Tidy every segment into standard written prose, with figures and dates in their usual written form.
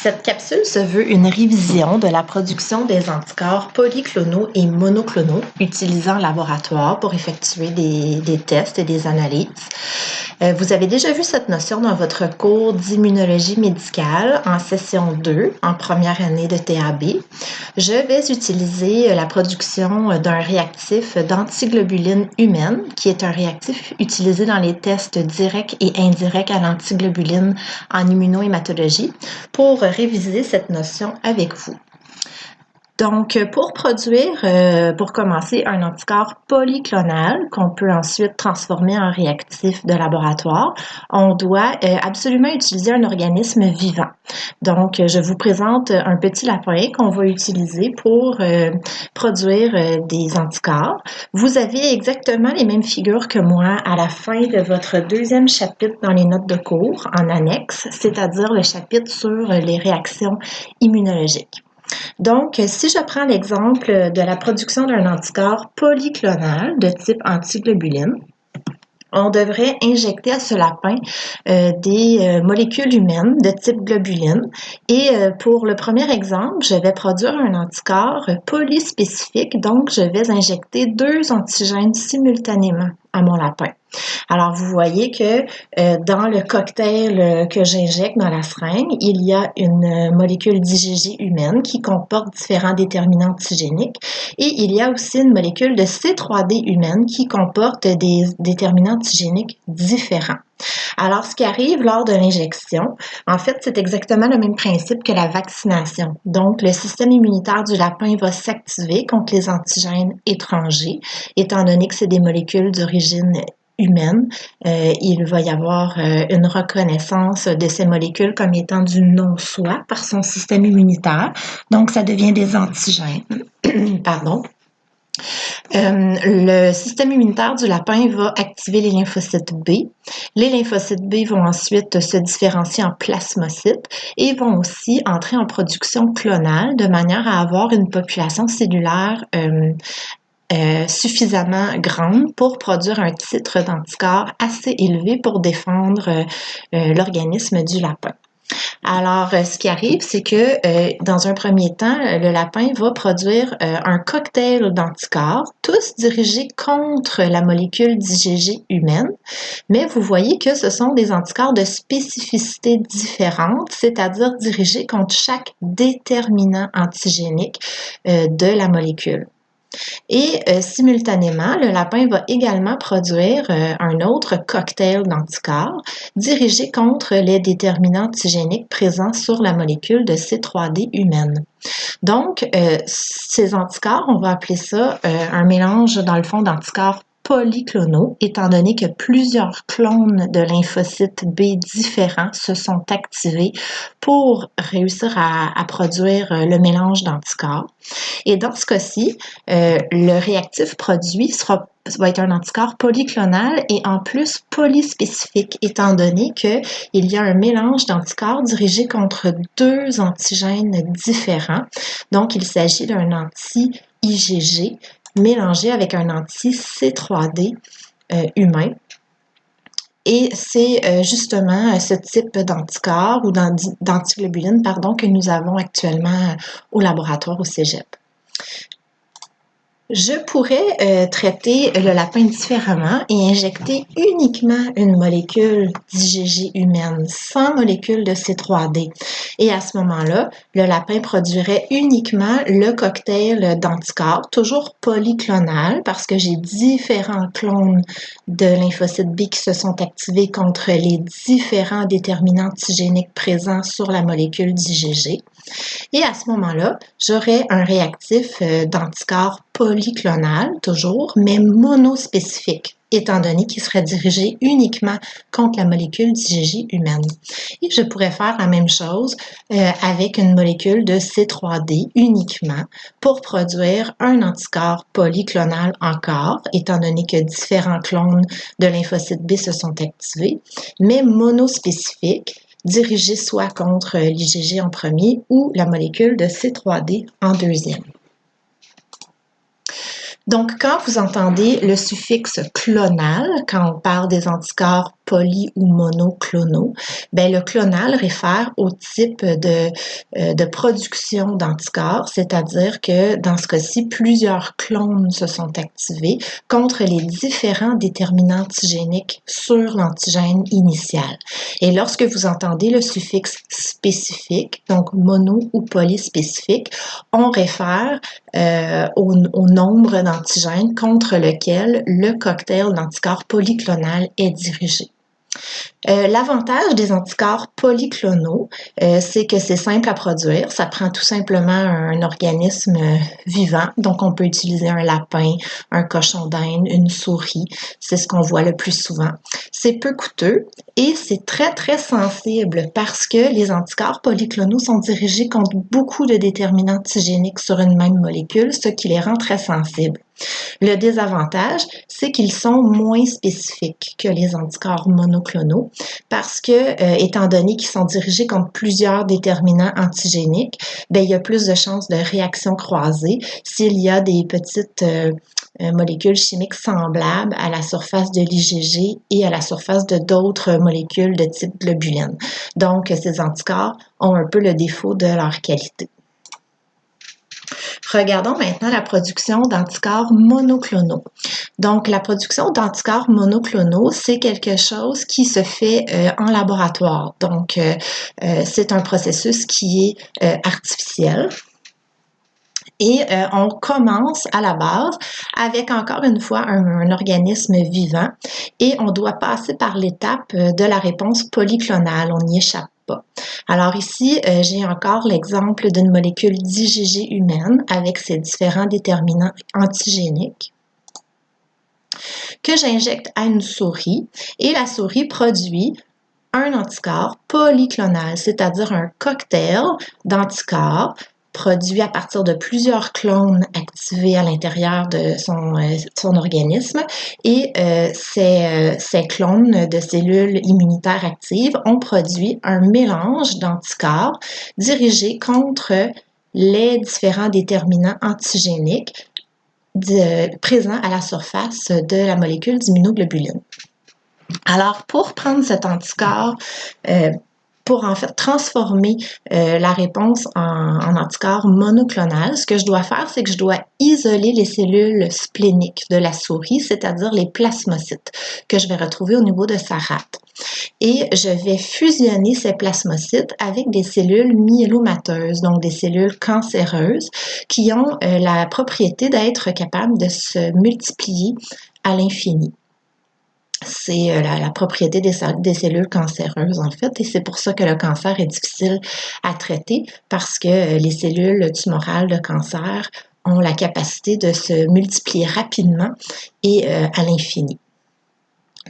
Cette capsule se veut une révision de la production des anticorps polyclonaux et monoclonaux utilisés en laboratoire pour effectuer des tests et des analyses. Vous avez déjà vu cette notion dans votre cours d'immunologie médicale en session 2, en première année de TAB. Je vais utiliser la production d'un réactif d'antiglobuline humaine, qui est un réactif utilisé dans les tests directs et indirects à l'antiglobuline en immunohématologie, pour réviser cette notion avec vous. Donc, pour produire, pour commencer, un anticorps polyclonal qu'on peut ensuite transformer en réactif de laboratoire, on doit absolument utiliser un organisme vivant. Donc, je vous présente un petit lapin qu'on va utiliser pour produire des anticorps. Vous avez exactement les mêmes figures que moi à la fin de votre deuxième chapitre dans les notes de cours en annexe, c'est-à-dire le chapitre sur les réactions immunologiques. Donc, si je prends l'exemple de la production d'un anticorps polyclonal de type antiglobuline, on devrait injecter à ce lapin des molécules humaines de type globuline. Et pour le premier exemple, je vais produire un anticorps polyspécifique, donc je vais injecter 2 antigènes simultanément à mon lapin. Alors, vous voyez que dans le cocktail que j'injecte dans la seringue, il y a une molécule d'IgG humaine qui comporte différents déterminants antigéniques et il y a aussi une molécule de C3D humaine qui comporte des déterminants antigéniques différents. Alors, ce qui arrive lors de l'injection, en fait, c'est exactement le même principe que la vaccination. Donc, le système immunitaire du lapin va s'activer contre les antigènes étrangers, étant donné que c'est des molécules d'origine humaine, il va y avoir une reconnaissance de ces molécules comme étant du non-soi par son système immunitaire. Donc, ça devient des antigènes. Pardon. Le système immunitaire du lapin va activer les lymphocytes B. Les lymphocytes B vont ensuite se différencier en plasmocytes et vont aussi entrer en production clonale de manière à avoir une population cellulaire suffisamment grande pour produire un titre d'anticorps assez élevé pour défendre l'organisme du lapin. Alors, ce qui arrive, c'est que dans un premier temps, le lapin va produire un cocktail d'anticorps, tous dirigés contre la molécule d'IgG humaine, mais vous voyez que ce sont des anticorps de spécificité différente, c'est-à-dire dirigés contre chaque déterminant antigénique de la molécule. Et simultanément, le lapin va également produire un autre cocktail d'anticorps dirigé contre les déterminants antigéniques présents sur la molécule de C3D humaine. Donc, ces anticorps, on va appeler ça un mélange, dans le fond, d'anticorps polyclonaux, étant donné que plusieurs clones de lymphocytes B différents se sont activés pour réussir à produire le mélange d'anticorps. Et dans ce cas-ci, le réactif produit va être un anticorps polyclonal et en plus polyspécifique, étant donné qu'il y a un mélange d'anticorps dirigé contre 2 antigènes différents. Donc, il s'agit d'un anti-IgG mélangé avec un anti-C3D humain. Et c'est justement ce type d'anticorps ou d'antiglobuline, que nous avons actuellement au laboratoire au Cégep. Je pourrais traiter le lapin différemment et injecter uniquement une molécule d'IgG humaine sans molécule de C3D. Et à ce moment-là, le lapin produirait uniquement le cocktail d'anticorps, toujours polyclonal, parce que j'ai différents clones de lymphocytes B qui se sont activés contre les différents déterminants antigéniques présents sur la molécule d'IgG. Et à ce moment-là, j'aurai un réactif d'anticorps polyclonal, toujours, mais monospécifique, étant donné qu'il serait dirigé uniquement contre la molécule d'IgG humaine. Et je pourrais faire la même chose avec une molécule de C3D uniquement pour produire un anticorps polyclonal encore, étant donné que différents clones de lymphocytes B se sont activés, mais monospécifique, dirigé soit contre l'IgG en premier ou la molécule de C3D en deuxième. Donc, quand vous entendez le suffixe clonal, quand on parle des anticorps poly ou monoclonaux, ben, le clonal réfère au type de production d'anticorps, c'est-à-dire que dans ce cas-ci, plusieurs clones se sont activés contre les différents déterminants antigéniques sur l'antigène initial. Et lorsque vous entendez le suffixe spécifique, donc mono ou polyspécifique, on réfère au nombre d'antigènes contre lequel le cocktail d'anticorps polyclonal est dirigé. L'avantage des anticorps polyclonaux, c'est que c'est simple à produire. Ça prend tout simplement un organisme vivant. Donc, on peut utiliser un lapin, un cochon d'Inde, une souris. C'est ce qu'on voit le plus souvent. C'est peu coûteux et c'est très, très sensible parce que les anticorps polyclonaux sont dirigés contre beaucoup de déterminants antigéniques sur une même molécule, ce qui les rend très sensibles. Le désavantage, c'est qu'ils sont moins spécifiques que les anticorps monoclonaux parce que, étant donné qu'ils sont dirigés contre plusieurs déterminants antigéniques, ben, il y a plus de chances de réactions croisées s'il y a des petites molécules chimiques semblables à la surface de l'IgG et à la surface de d'autres molécules de type globuline. Donc, ces anticorps ont un peu le défaut de leur qualité. Regardons maintenant la production d'anticorps monoclonaux. Donc, la production d'anticorps monoclonaux, c'est quelque chose qui se fait en laboratoire. Donc, c'est un processus qui est artificiel. Et on commence à la base avec encore une fois un organisme vivant et on doit passer par l'étape de la réponse polyclonale. On n'y échappe pas. Alors ici, j'ai encore l'exemple d'une molécule d'IgG humaine avec ses différents déterminants antigéniques que j'injecte à une souris et la souris produit un anticorps polyclonal, c'est-à-dire un cocktail d'anticorps produit à partir de plusieurs clones activés à l'intérieur de son organisme et ces clones de cellules immunitaires actives ont produit un mélange d'anticorps dirigés contre les différents déterminants antigéniques présents à la surface de la molécule d'immunoglobuline. Alors, pour prendre cet anticorps, pour en fait transformer la réponse en anticorps monoclonal, ce que je dois faire, c'est que je dois isoler les cellules spléniques de la souris, c'est-à-dire les plasmocytes que je vais retrouver au niveau de sa rate. Et je vais fusionner ces plasmocytes avec des cellules myélomateuses, donc des cellules cancéreuses qui ont la propriété d'être capables de se multiplier à l'infini. C'est la propriété des cellules cancéreuses, en fait, et c'est pour ça que le cancer est difficile à traiter, parce que les cellules tumorales de cancer ont la capacité de se multiplier rapidement et à l'infini.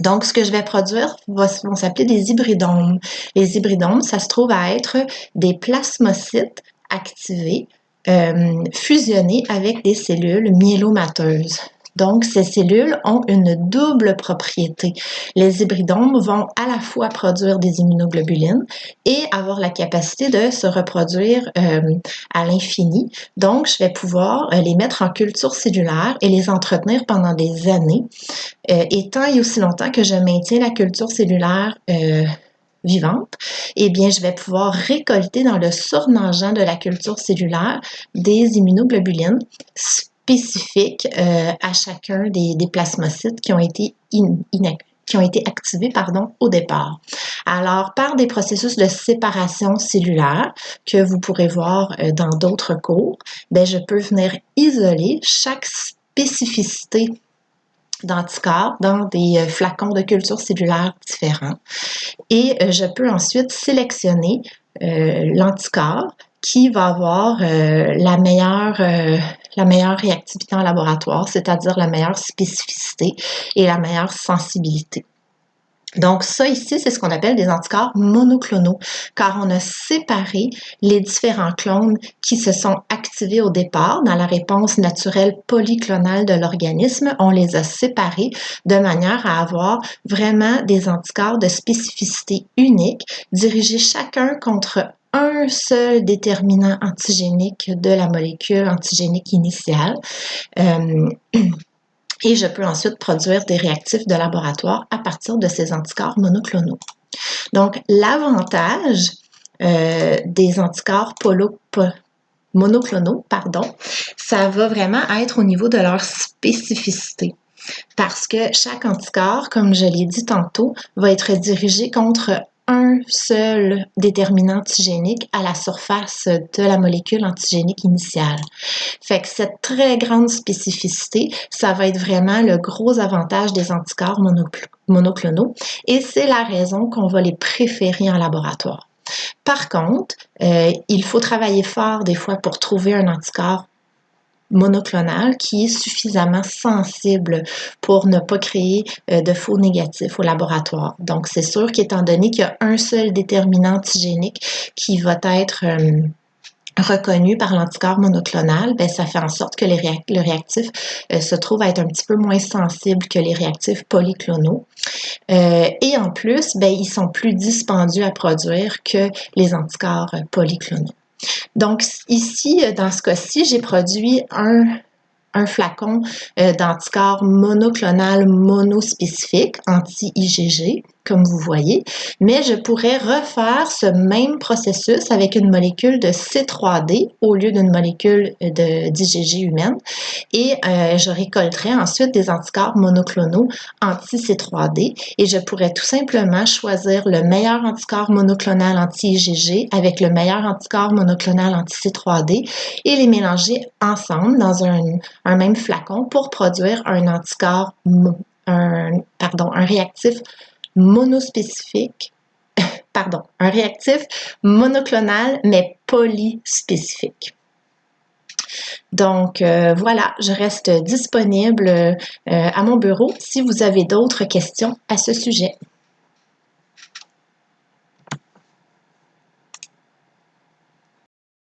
Donc, ce que je vais produire vont s'appeler des hybridomes. Les hybridomes, ça se trouve à être des plasmocytes activés, fusionnés avec des cellules myélomateuses. Donc, ces cellules ont une double propriété. Les hybridomes vont à la fois produire des immunoglobulines et avoir la capacité de se reproduire à l'infini. Donc, je vais pouvoir les mettre en culture cellulaire et les entretenir pendant des années, et tant et aussi longtemps que je maintiens la culture cellulaire vivante, eh bien, je vais pouvoir récolter dans le surnageant de la culture cellulaire des immunoglobulines spécifiques à chacun des plasmocytes qui ont été activés au départ. Alors, par des processus de séparation cellulaire que vous pourrez voir dans d'autres cours, bien, je peux venir isoler chaque spécificité d'anticorps dans des flacons de culture cellulaire différents. Et je peux ensuite sélectionner l'anticorps qui va avoir la meilleure réactivité en laboratoire, c'est-à-dire la meilleure spécificité et la meilleure sensibilité. Donc ça ici, c'est ce qu'on appelle des anticorps monoclonaux, car on a séparé les différents clones qui se sont activés au départ dans la réponse naturelle polyclonale de l'organisme. On les a séparés de manière à avoir vraiment des anticorps de spécificité unique, dirigés chacun contre un seul déterminant antigénique de la molécule antigénique initiale. et je peux ensuite produire des réactifs de laboratoire à partir de ces anticorps monoclonaux. Donc, l'avantage des anticorps monoclonaux, ça va vraiment être au niveau de leur spécificité. Parce que chaque anticorps, comme je l'ai dit tantôt, va être dirigé contre un seul déterminant antigénique à la surface de la molécule antigénique initiale. Fait que cette très grande spécificité, ça va être vraiment le gros avantage des anticorps monoclonaux et c'est la raison qu'on va les préférer en laboratoire. Par contre, il faut travailler fort des fois pour trouver un anticorps monoclonal qui est suffisamment sensible pour ne pas créer de faux négatifs au laboratoire. Donc, c'est sûr qu'étant donné qu'il y a un seul déterminant antigénique qui va être reconnu par l'anticorps monoclonal, ben, ça fait en sorte que le réactif se trouve à être un petit peu moins sensible que les réactifs polyclonaux. Et en plus, ben, ils sont plus dispendieux à produire que les anticorps polyclonaux. Donc ici, dans ce cas-ci, j'ai produit un flacon d'anticorps monoclonal monospécifique, anti-IgG, comme vous voyez, mais je pourrais refaire ce même processus avec une molécule de C3D au lieu d'une molécule d'IgG humaine et je récolterai ensuite des anticorps monoclonaux anti-C3D et je pourrais tout simplement choisir le meilleur anticorps monoclonal anti-IgG avec le meilleur anticorps monoclonal anti-C3D et les mélanger ensemble dans un même flacon pour produire un anticorps, un réactif monospécifique, un réactif monoclonal mais polyspécifique. Donc voilà, je reste disponible à mon bureau si vous avez d'autres questions à ce sujet.